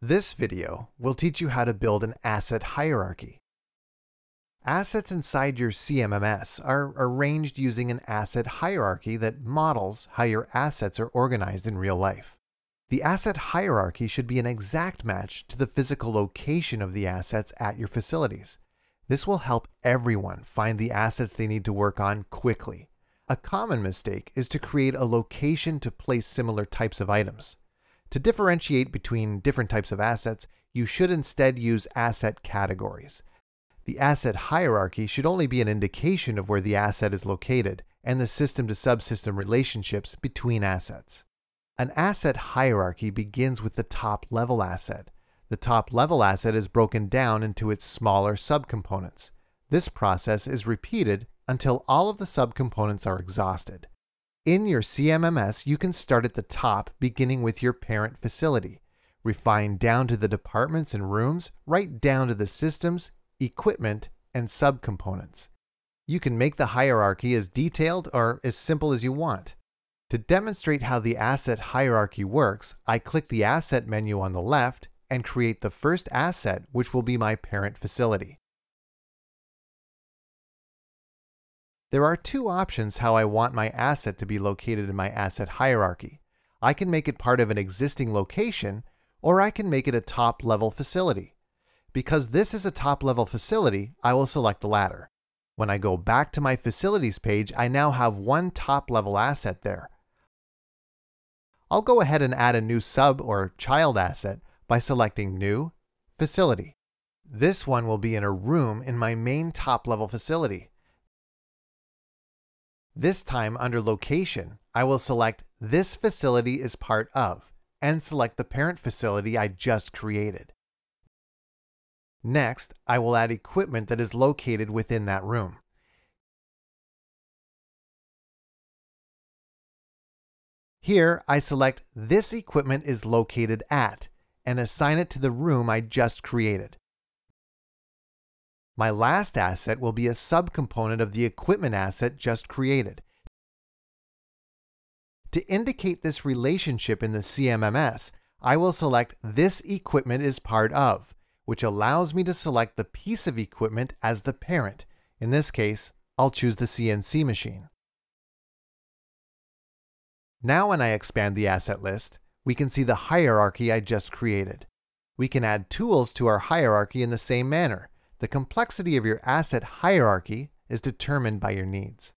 This video will teach you how to build an asset hierarchy. Assets inside your CMMS are arranged using an asset hierarchy that models how your assets are organized in real life. The asset hierarchy should be an exact match to the physical location of the assets at your facilities. This will help everyone find the assets they need to work on quickly. A common mistake is to create a location to place similar types of items. To differentiate between different types of assets, you should instead use asset categories. The asset hierarchy should only be an indication of where the asset is located and the system-to-subsystem relationships between assets. An asset hierarchy begins with the top-level asset. The top-level asset is broken down into its smaller subcomponents. This process is repeated until all of the subcomponents are exhausted. In your CMMS, you can start at the top, beginning with your parent facility. Refine down to the departments and rooms, right down to the systems, equipment, and subcomponents. You can make the hierarchy as detailed or as simple as you want. To demonstrate how the asset hierarchy works, I click the Asset menu on the left and create the first asset, which will be my parent facility. There are two options how I want my asset to be located in my asset hierarchy. I can make it part of an existing location, or I can make it a top-level facility. Because this is a top-level facility, I will select the latter. When I go back to my Facilities page, I now have one top-level asset there. I'll go ahead and add a new sub or child asset by selecting New, Facility. This one will be in a room in my main top-level facility. This time under Location, I will select This facility is part of and select the parent facility I just created. Next, I will add equipment that is located within that room. Here, I select This equipment is located at and assign it to the room I just created. My last asset will be a subcomponent of the equipment asset just created. To indicate this relationship in the CMMS, I will select This equipment is part of, which allows me to select the piece of equipment as the parent. In this case, I'll choose the CNC machine. Now when I expand the asset list, we can see the hierarchy I just created. We can add tools to our hierarchy in the same manner. The complexity of your asset hierarchy is determined by your needs.